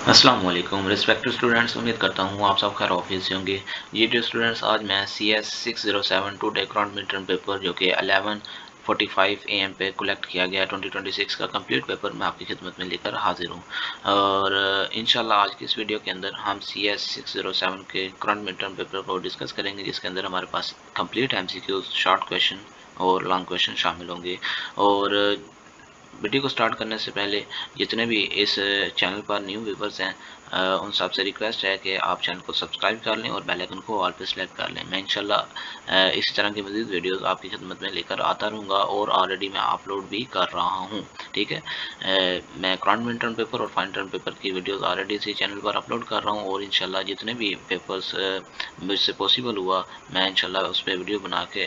अस्सलाम वालेकुम respected students, उम्मीद करता हूँ आप सब खैर ऑफिस से होंगे। जी डियर स्टूडेंट्स, आज मैं CS 607 टू डेक्रॉन मिड टर्म पेपर जो कि 11:45 AM पे कलेक्ट किया गया 2026 का कंप्लीट पेपर मैं आपकी खिदमत में लेकर हाजिर हूँ। और इंशाल्लाह आज की इस वीडियो के अंदर हम CS 607 के करंट मिड टर्म पेपर को डिस्कस करेंगे, जिसके अंदर हमारे पास कंप्लीट MCQs, शॉर्ट क्वेश्चन और लॉन्ग क्वेश्चन शामिल होंगे। और वीडियो को स्टार्ट करने से पहले जितने भी इस चैनल पर न्यू व्यूवर्स हैं, उन सबसे रिक्वेस्ट है कि आप चैनल को सब्सक्राइब कर लें और बेल आइकन को ऑल पे सेलेक्ट कर लें। मैं इंशाल्लाह इसी तरह की मज़ीद वीडियोस आपकी खिदमत में लेकर आता रहूँगा और ऑलरेडी मैं अपलोड भी कर रहा हूँ। ठीक है, मैं करंट मिड टर्म पेपर और फाइनल टर्म पेपर की वीडियोस ऑलरेडी इसी चैनल पर अपलोड कर रहा हूँ और इंशाल्लाह जितने भी पेपर्स मुझसे पॉसिबल हुआ मैं इंशाल्लाह उस पर वीडियो बना के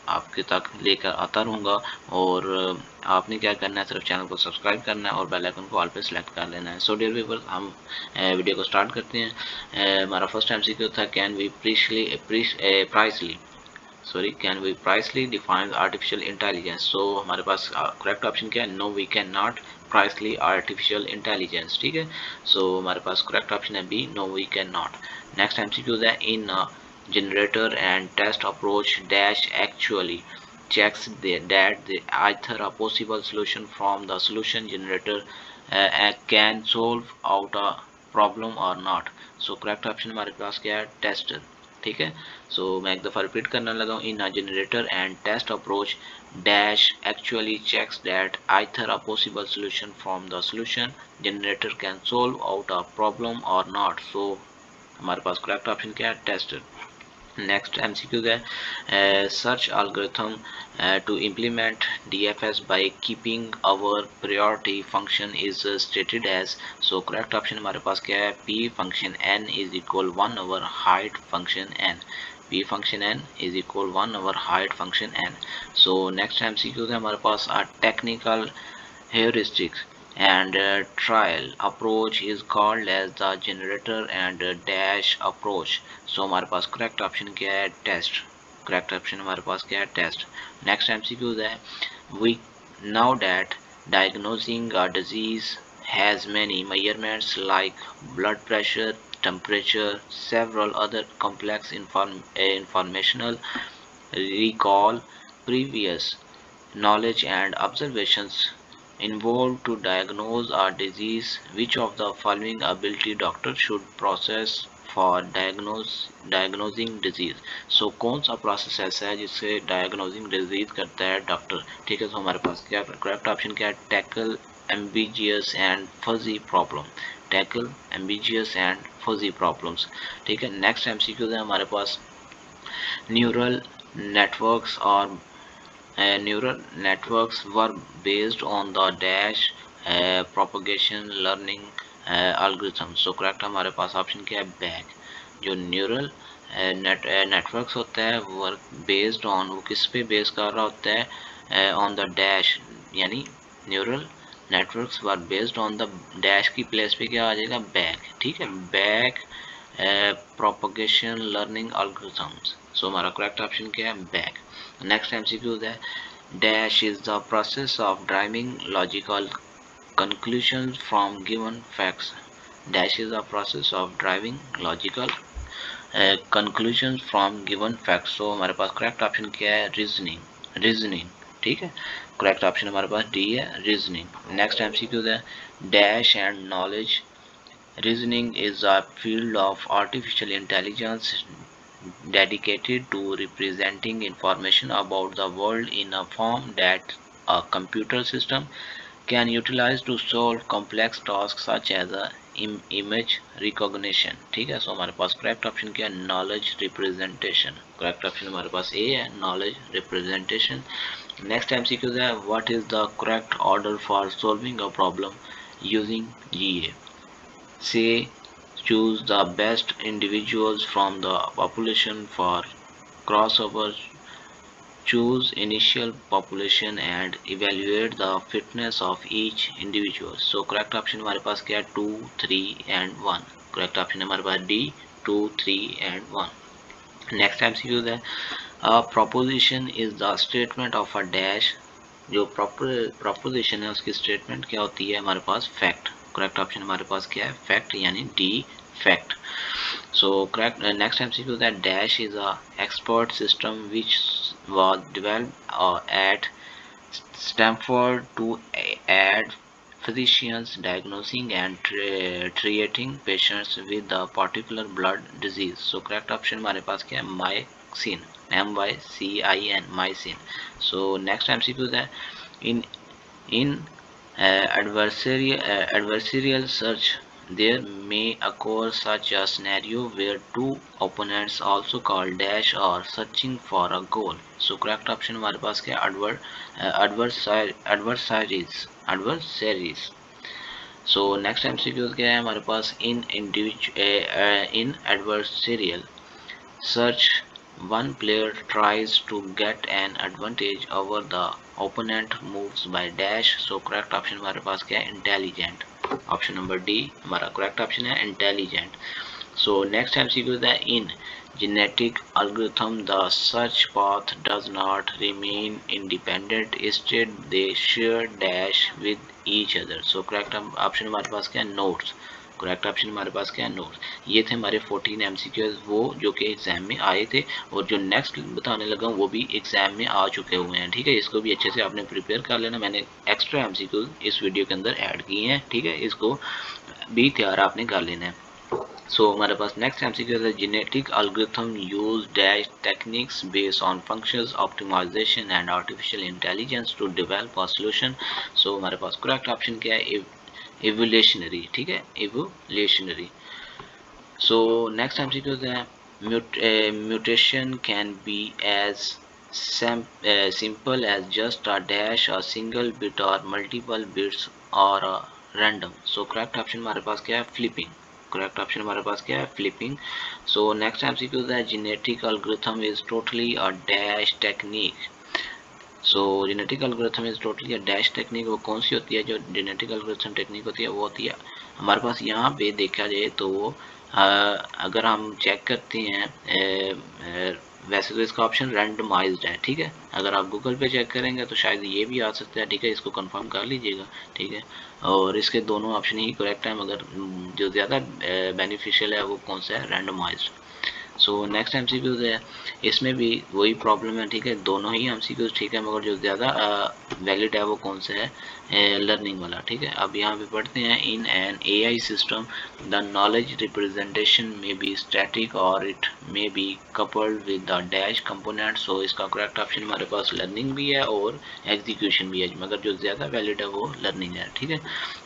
आपके तक लेकर आता रहूँगा। और आपने क्या करना है, सिर्फ चैनल को सब्सक्राइब करना है और बेल आइकन को ऑल पे सेलेक्ट कर लेना है। सो डियर व्यूअर्स, हम वीडियो को स्टार्ट करते हैं। हमारा फर्स्ट MCQ था, can we precisely define artificial intelligence. So हमारे पास करेक्ट ऑप्शन क्या है? No we can not precisely artificial intelligence. ठीक है, सो हमारे पास करेक्ट ऑप्शन है B, no we can not. Next MCQ है, इन generator and test approach dash actually checks that the either a possible solution from the solution generator can solve out a problem or not. So correct option हमारे पास क्या है? Tester. ठीक है, सो मैं एक दफ़ा repeat करने लगा हूँ। In a generator and test approach dash actually checks that either a possible solution from the solution generator can solve out a problem or not. So हमारे पास करेक्ट ऑप्शन क्या है? टेस्टर। नेक्स्ट MCQ है, search algorithm to implement DFS by keeping our priority function is stated as। so correct option हमारे पास क्या है? P function n is equal 1 over height function n। P function n is equal 1 over height function n। so next MCQ है हमारे पास a technical heuristics and trial approach is called as the generator and dash approach। so हमारे पास correct option क्या है? Test. Correct option हमारे पास क्या है? Test. Next MCQ है, we now that diagnosing a disease has many measurements like blood pressure, temperature, several other complex informational recall previous knowledge and observations involved to diagnose a disease, which of the following ability doctor should process for diagnosing disease। so कौन सा process ऐसा है जिससे diagnosing disease करता है doctor? ठीक है, तो हमारे पास क्या करेक्ट ऑप्शन क्या है? Tackle ambitious and fuzzy problem. Tackle ambitious and fuzzy problems. ठीक है, नेक्स्ट MCQ है हमारे पास, neural networks or neural networks were based on the dash propagation learning algorithm। so correct हमारे पास ऑप्शन क्या है? बैक। जो न्यूरल नेटवर्क्स होता है वो बेस्ड ऑन, वो किस पे बेस कर रहा होता है? ऑन द डैश, यानी neural networks were based on the dash की प्लेस पे क्या आ जाएगा? बैक। ठीक है, बैक प्रोपगेशन लर्निंग algorithms। सो हमारा करेक्ट ऑप्शन क्या है? बैक। नेक्स्ट MCQ है, dash is the process of driving logical conclusions from given facts। dash is the process of driving logical conclusions from given facts। so हमारे पास correct option क्या है? Reasoning. Reasoning. ठीक है, correct option हमारे पास D है, reasoning. Next MCQ है, dash and knowledge reasoning is a field of artificial intelligence dedicated to representing information about the world in a form that a computer system can utilize to solve complex tasks such as image recognition। ठीक है, so हमारे पास correct option क्या है? Knowledge representation. Correct option हमारे पास ए है, knowledge representation. Next MCQ है, what is the correct order for solving a problem using GA। से choose the best individuals from the population for crossover, choose initial population and evaluate the fitness of each individual। so correct option हमारे पास क्या है? 2, 3 and 1। correct option हमारे पास D, 2, 3 and 1। next MCQ है, a proposition is the statement of a dash। जो proposition है उसकी statement क्या होती है? हमारे पास fact। करेक्ट ऑप्शन हमारे पास क्या है, फैक्ट यानी D fact. So correct. Next MCQ, that dash is a expert system which was developed at Stanford to aid physicians diagnosing and treating patients with a particular blood disease. So correct option हमारे पास क्या है, mycin, MYCIN, mycin. So next MCQ है, in adversarial search, there may occur such a scenario where two opponents, also called dash or searching for a goal. So correct option हमारे पास क्या, adversaries. So next MCQ क्या है हमारे पास, in adversarial search, one player tries to get an advantage over the opponent moves by dash. So correct option हमारे पास क्या है, intelligent. Option number D हमारा correct option है, intelligent. So next MCQ is that in genetic algorithm the search path does not remain independent, instead they share dash with each other. So correct option हमारे पास क्या है, nodes. Correct option हमारे पास क्या है, notes. ये थे हमारे 14 MCQs, वो जो कि एग्जाम में आए थे, और जो नेक्स्ट बताने लगा वो भी एग्जाम में आ चुके हुए हैं. ठीक है, इसको भी अच्छे से आपने प्रिपेयर कर लेना. मैंने एक्स्ट्रा MCQ इस वीडियो के अंदर ऐड किए हैं. ठीक है, इसको भी तैयार आपने कर लेना है. सो हमारे पास नेक्स्ट MCQ है, genetic algorithm use dash techniques based on functions optimization and artificial intelligence to develop a solution. So हमारे पास करेक्ट ऑप्शन क्या है, evolutionary. ठीक है, evolutionary. So next MCQ है, mutation can be as simple as just a dash, a single bit or multiple bits or a random. So correct option हमारे पास क्या है, flipping. करेक्ट ऑप्शन हमारे पास क्या है, फ्लिपिंग. सो नेक्स्ट MCQ है, genetic algorithm is totally a dash technique. So genetic algorithm is totally a dash technique. वो कौन सी होती है जो जेनेटिक एल्गोरिथम टेक्निक होती है, वो होती है हमारे पास यहाँ पे देखा जाए तो अगर हम चेक करते हैं, वैसे तो इसका ऑप्शन रैंडमाइज्ड है. ठीक है, अगर आप गूगल पे चेक करेंगे तो शायद ये भी आ सकता है. ठीक है, इसको कंफर्म कर लीजिएगा. ठीक है, और इसके दोनों ऑप्शन ही करेक्ट है, मगर जो ज़्यादा बेनिफिशियल है वो कौन सा है, रैंडमाइज्ड. सो नेक्स्ट MCQ है, इसमें भी वही प्रॉब्लम है. ठीक है, दोनों ही MCQ ठीक है, मगर जो ज़्यादा वैलिड है वो कौन सा है, लर्निंग वाला. ठीक है, अब यहाँ पे पढ़ते हैं, in an AI system the knowledge representation में बी स्टैटिक और it may be coupled with the dash component. So इसका करेक्ट ऑप्शन हमारे पास लर्निंग भी है और एग्जीक्यूशन भी है, मगर जो ज़्यादा वैलिड है वो लर्निंग है. ठीक है,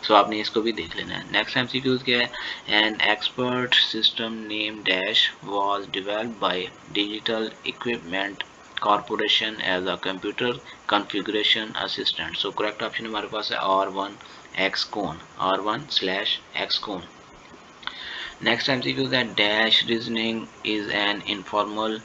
सो आपने इसको भी देख लेना है. नेक्स्ट MCQ क्या है, an expert system named Dash was developed by Digital Equipment Corporation as a computer configuration assistant. So correct option हमारे पास है R1 Xcon, R1/Xcon. Next MCQ that dash reasoning is an informal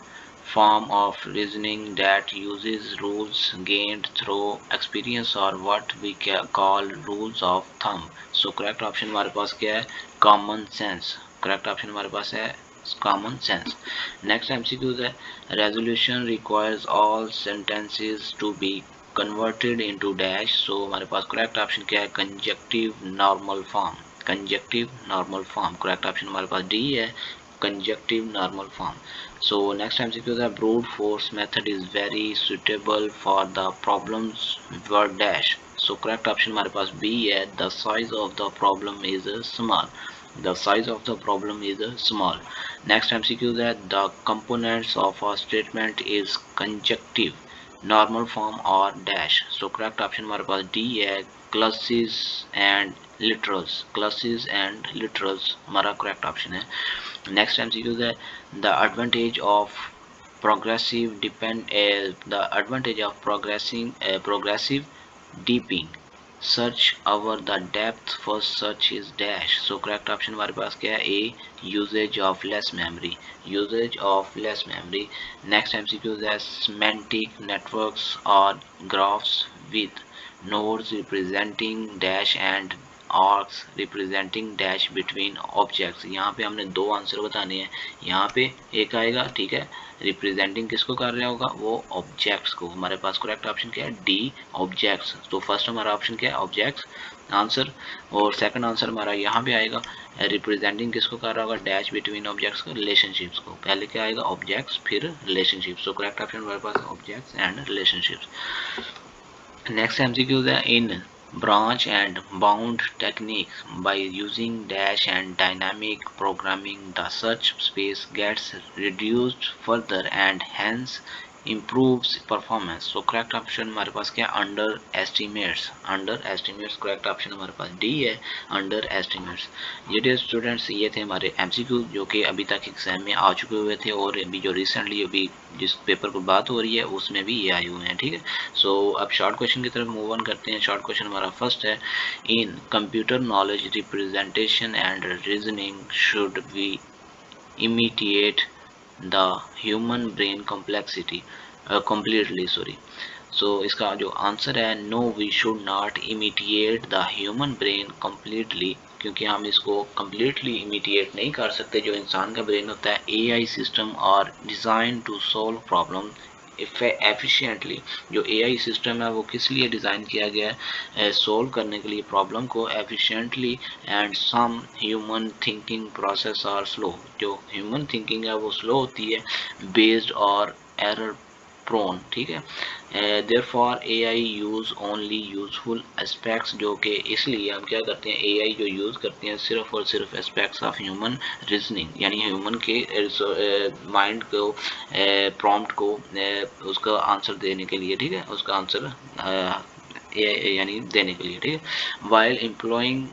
form of reasoning that uses rules gained through experience or what we call rules of thumb. So correct option हमारे पास क्या है, common sense. Correct option हमारे पास है common sense. Next MCQ है, resolution requires all sentences to be converted into dash. So हमारे पास correct option क्या है, conjunctive normal form. Conjunctive normal form. Correct option हमारे पास डी है, conjunctive normal form. So next MCQ है, brute force method is very suitable for the problems word dash. So correct option हमारे पास B है, the size of the problem is small. The size of the problem is small. Next MCQ है, the components of a statement is conjunctive, normal form or dash. So correct option हमारे पास D है, clauses and literals. Clauses and literals हमारा correct option है. Next MCQ है, the advantage of progressive deeping search over the depth first search is dash. So correct option हमारे पास क्या है, A, usage of less memory. Next MCQ है, semantic networks or graphs with nodes representing dash and arcs representing dash between objects. यहाँ पे हमने दो answer बताने हैं, यहाँ पे एक आएगा, ठीक है, रिप्रेजेंटिंग किसको कर रहा होगा, वो ऑब्जेक्ट्स को। हमारे पास करेक्ट ऑप्शन क्या है, डी ऑब्जेक्ट्स। तो फर्स्ट हमारा ऑप्शन क्या है, ऑब्जेक्ट्स आंसर। और सेकंड आंसर हमारा यहाँ पे आएगा रिप्रेजेंटिंग किसको कर रहा होगा, डैश बिटवीन ऑब्जेक्ट्स को, रिलेशनशिप्स को। पहले क्या आएगा, ऑब्जेक्ट्स फिर रिलेशनशिप्स। तो करेक्ट ऑप्शन हमारे पास objects and relationships. Next MCQs है, in branch and bound techniques by using dash and dynamic programming the search space gets reduced further and hence improves performance। so correct option हमारे पास क्या, under estimates. Under estimates correct option हमारे पास D है, under estimates. ये थे students, ये थे हमारे MCQ जो कि अभी तक एग्जाम में आ चुके हुए थे, और अभी जो रिसेंटली अभी जिस पेपर पर बात हो रही है उसमें भी ये आए हुए हैं, ठीक है। सो अब शॉर्ट क्वेश्चन की तरफ मूव ऑन करते हैं। शॉर्ट क्वेश्चन हमारा फर्स्ट है, in computer knowledge representation and reasoning should we imitate the human brain complexity completely, sorry। So इसका जो आंसर है, no we should not imitate the human brain completely, क्योंकि हम इसको कम्प्लीटली इमिटिएट नहीं कर सकते। जो इंसान का ब्रेन होता है, AI system are design to solve problem efficiently. जो एआई सिस्टम है वो किस लिए डिज़ाइन किया गया है, सॉल्व करने के लिए प्रॉब्लम को efficiently. And some human thinking process are slow. जो ह्यूमन थिंकिंग है वो स्लो होती है, बेस्ड और एरर प्रोन, ठीक है। Therefore AI use only useful aspects, जो कि इसलिए हम क्या करते हैं, एआई जो यूज़ करते हैं सिर्फ और सिर्फ एस्पेक्ट्स ऑफ ह्यूमन रीजनिंग, यानी ह्यूमन के माइंड को, प्रॉम्प्ट को उसका आंसर देने के लिए, ठीक है, उसका आंसर यानी देने के लिए, ठीक है। While employing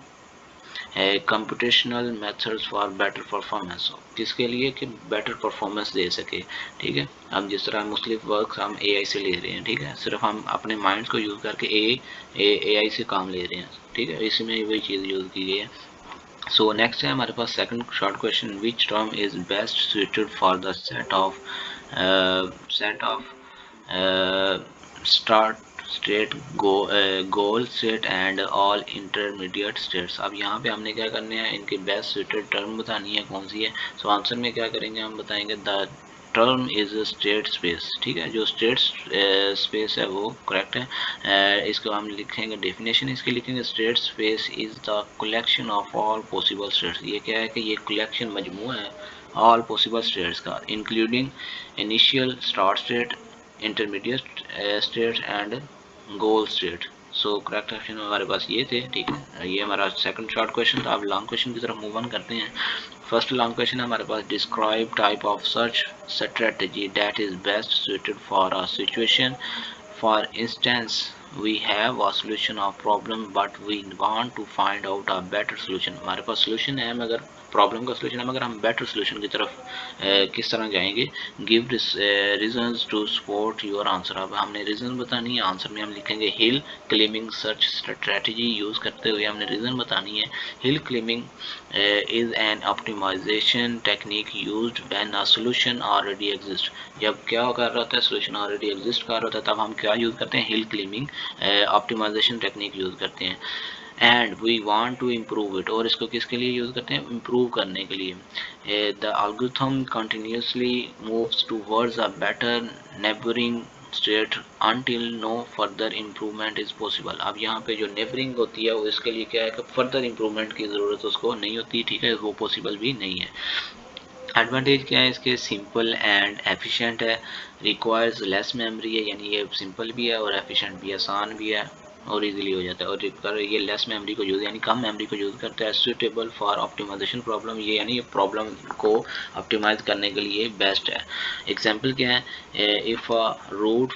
computational methods for better performance, किसके लिए, कि बेटर परफॉर्मेंस दे सके, ठीक है। हम जिस तरह मुख्तलिफ वर्क हम एआई से ले रहे हैं, ठीक है, सिर्फ हम अपने माइंड को यूज़ करके एआई से काम ले रहे हैं, ठीक है, इसमें वही चीज़ यूज़ की गई है। सो नेक्स्ट है हमारे पास second short question, which term is best suited for the set of start state, goal state and all intermediate states. अब यहाँ पे हमने क्या करने हैं, इनकी बेस्ट सुइटेड टर्म बतानी है, कौन सी है। सो आंसर में क्या करेंगे, हम बताएंगे the term is state space, ठीक है, जो स्टेट स्पेस है वो करेक्ट है। इसको हम लिखेंगे, डेफिनेशन इसकी लिखेंगे, state space is the collection of all possible states. ये क्या है कि ये कलेक्शन, मजमू है ऑल पॉसिबल स्टेट्स का, including initial start state, intermediate state and goal state. So correct option हमारे पास ये थे, ठीक है। ये हमारा सेकंड शॉर्ट क्वेश्चन था। अब लॉन्ग क्वेश्चन की तरफ मूव ऑन करते हैं। फर्स्ट लॉन्ग क्वेश्चन हमारे पास, describe type of search strategy that is best suited for a situation. For instance we have a solution of problem but we want to find out a better solution। हमारे पास solution है मगर problem का solution है, मगर हम better solution की तरफ किस तरह जाएंगे। Give reasons to support your answer. अब हमने रीजन बतानी है, आंसर में हम लिखेंगे hill climbing search strategy use करते हुए हमने रीजन बतानी है। Hill climbing is an optimisation technique used when a solution already exist. जब क्या कर रहा होता है, सॉल्यूशन ऑलरेडी एग्जिस्ट कर रहा होता है, तब हम क्या यूज़ करते हैं, hill climbing optimisation technique use करते हैं। And we want to improve it, और इसको किसके लिए यूज़ करते हैं, इम्प्रूव करने के लिए। The algorithm continuously moves towards a better neighbouring state until no further improvement is possible। अब यहाँ पे जो नेबरिंग होती है वो इसके लिए क्या है कि फर्दर इम्प्रूवमेंट की ज़रूरत उसको नहीं होती, ठीक है, वो पॉसिबल भी नहीं है। एडवांटेज क्या है इसके, सिंपल एंड एफिशिएंट है, रिक्वायर्स लेस मेमोरी है, यानी ये सिंपल भी है और एफिशिएंट भी, आसान भी है और इजीली हो जाता है, और ये लेस मेमोरी को यूज़, यानी कम मेमोरी को यूज़ करता है। सुटेबल फॉर ऑप्टिमाइजेशन प्रॉब्लम, ये यानी प्रॉब्लम को ऑप्टिमाइज करने के लिए बेस्ट है। एग्जांपल क्या है, if route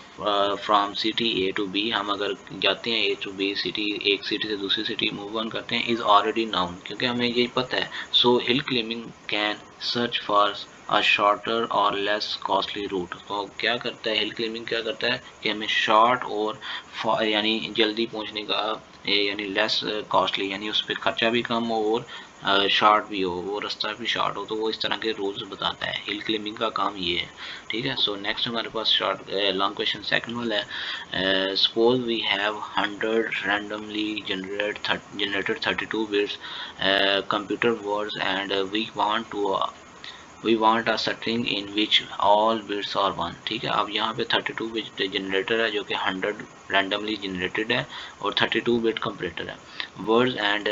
from city A to B, हम अगर जाते हैं ए टू बी सिटी, एक सिटी से दूसरी सिटी मूव ऑन करते हैं, इज़ ऑलरेडी नाउन, क्योंकि हमें यही पता है। So hill climbing can search for a shorter और लेस कॉस्टली रूट। तो क्या करता है हिल क्लाइंबिंग, क्या करता है कि हमें शॉर्ट और यानी जल्दी पहुंचने का यानी लेस कॉस्टली, यानी उस पर खर्चा भी कम हो और शॉर्ट भी हो, वो रास्ता भी शॉर्ट हो, तो वो इस तरह के रूल्स बताता है। हिल क्लाइंबिंग का काम ये है, ठीक है। सो नेक्स्ट हमारे पास शॉर्ट लॉन्ग क्वेश्चन सेकंड वाला है, suppose we have 100 randomly generated 32 bits computer words and we want a string in which all bits are 1, ठीक है। अब यहाँ पे 32 बिट जनरेटर है जो कि 100 रैंडमली जनरेटेड है और 32 बिट कंप्यूटर है। Words and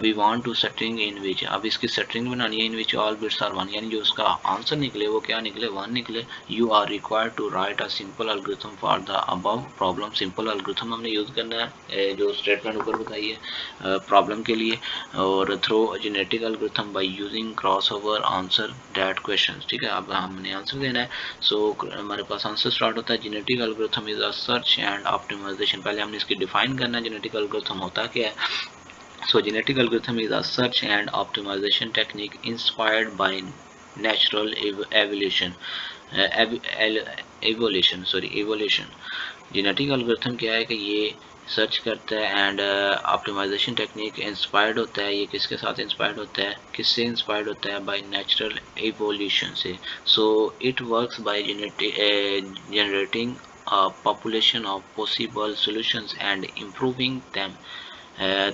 we want to string in which, अब इसकी स्ट्रिंग बनानी है in which all bits are 1, यानी जो उसका आंसर निकले वो क्या निकले, 1 निकले। You are required to write a simple algorithm for the above problem. Simple algorithm हमने यूज़ करना है जो स्टेटमेंट ऊपर बताई है प्रॉब्लम के लिए, और through genetic algorithm by using crossover answer that question, ठीक है। अब हमने आंसर देना है। सो हमारे पास आंसर स्टार्ट होता है, genetic algorithm is a search and optimisation. पहले हमने इसकी डिफाइन करना है, जेनेटिक एल्गोरिथम होता क्या है। So genetic algorithm is a search and optimization technique inspired by natural evolution. Evolution. Genetic algorithm क्या है कि ये सर्च करता है एंड ऑप्टिमाइजेशन टेक्निक इंस्पायर्ड होता है। ये किसके साथ इंस्पायर्ड होता है, किससे इंस्पायर्ड होता है, बाय नेचुरल एवोल्यूशन से। So it works by generating a population of possible solutions and improving them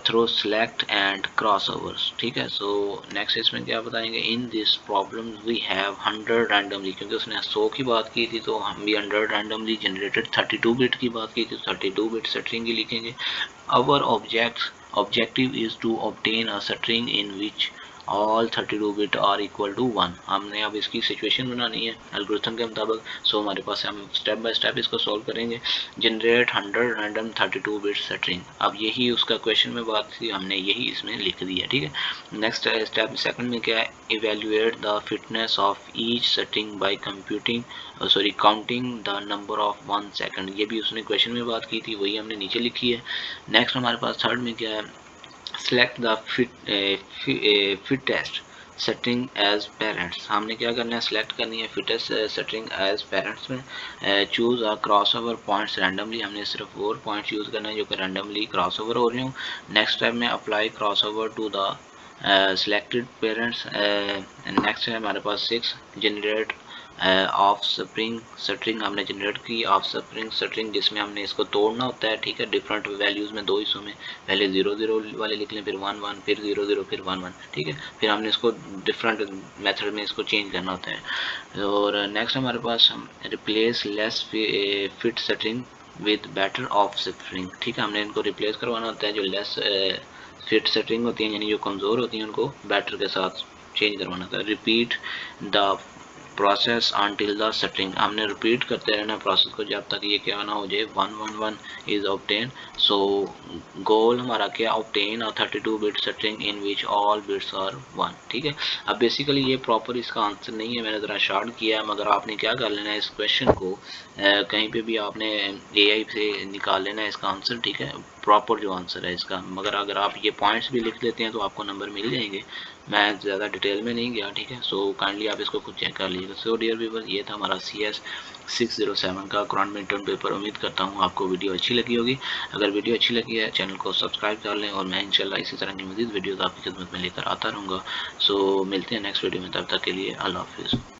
through select and crossovers, ठीक है। सो नेक्स्ट इसमें क्या बताएंगे, in this problem we have 100 randomly, क्योंकि उसने 100 की बात की थी तो हम भी 100 रैंडमली जनरेटेड 32 बिट की बात की थी, 32 बिट स्ट्रिंग ही लिखेंगे। Our objective is to obtain a string in which all 32 bit are equal to 1। हमने अब इसकी सिचुएशन बनानी है एल्गोरिथम के मुताबिक। सो हमारे पास हम स्टेप बाय स्टेप इसको सॉल्व करेंगे। जनरेट 100 रैंडम 32 बिट स्ट्रिंग, अब यही उसका क्वेश्चन में बात थी, हमने यही इसमें लिख दिया, ठीक है। नेक्स्ट स्टेप सेकंड में क्या है, evaluate the fitness of each string bye counting the number of 1 second. ये भी उसने क्वेश्चन में बात की थी, वही हमने नीचे लिखी है। नेक्स्ट हमारे पास थर्ड में क्या है, select the fittest setting as parents। हमने क्या करना है, सेलेक्ट करनी है फिटेस्ट सेटिंग एज पेरेंट्स में। Choose a cross over points randomly, हमने सिर्फ वो पॉइंट्स यूज़ करना है जो कि रैंडमली क्रॉस ओवर हो रही हूँ। नेक्स्ट स्टेप में apply crossover to the selected parents. Next है हमारे पास 6 जनरेट ऑफ स्ट्रिंग हमने जनरेट की ऑफ स्ट्रिंग जिसमें हमने इसको तोड़ना होता है, ठीक है, डिफरेंट वैल्यूज़ में, दो हिस्सों में। पहले 0 0 वाले लिख लें, फिर 1 1, फिर 0 0, फिर 1 1, ठीक है। फिर हमने इसको डिफरेंट मेथड में इसको चेंज करना होता है। और नेक्स्ट हमारे पास replace less fit string with better of string, ठीक है। हमने इनको रिप्लेस करवाना होता है, जो लेस फिट स्ट्रिंग होती हैं यानी जो कमज़ोर होती हैं उनको बेटर के साथ चेंज करवाना था। Repeat the process until the string, हमने रिपीट करते रहना प्रोसेस को जब तक ये क्या ना हो जाए 1 1 1 इज ऑब्टेन। सो गोल हमारा क्या, obtain a 32 bit string in which all bits are 1, ठीक है। अब बेसिकली ये प्रॉपर इसका आंसर नहीं है, मैंने ज़रा शॉर्ट किया है, मगर आपने क्या कर लेना है, इस क्वेश्चन को कहीं पे भी आपने AI से निकाल लेना है इसका आंसर, ठीक है, प्रॉपर जो आंसर है इसका। मगर अगर आप ये पॉइंट्स भी लिख लेते हैं तो आपको नंबर मिल जाएंगे। मैं ज़्यादा डिटेल में नहीं गया, ठीक है। सो काइंडली आप इसको खुद चेक कर लीजिएगा। सो डियर व्यूअर्स, ये था हमारा CS 607 का कुरान में इंटर्न पेपर। उम्मीद करता हूँ आपको वीडियो अच्छी लगी होगी। अगर वीडियो अच्छी लगी है चैनल को सब्सक्राइब कर लें, और मैं इंशाल्लाह इसी तरह की मज़ीद वीडियोज़ आपकी खिदमत में लेकर आता रहूँगा। सो मिलते हैं नेक्स्ट वीडियो में, तब तक के लिए अल्लाह हाफिज़।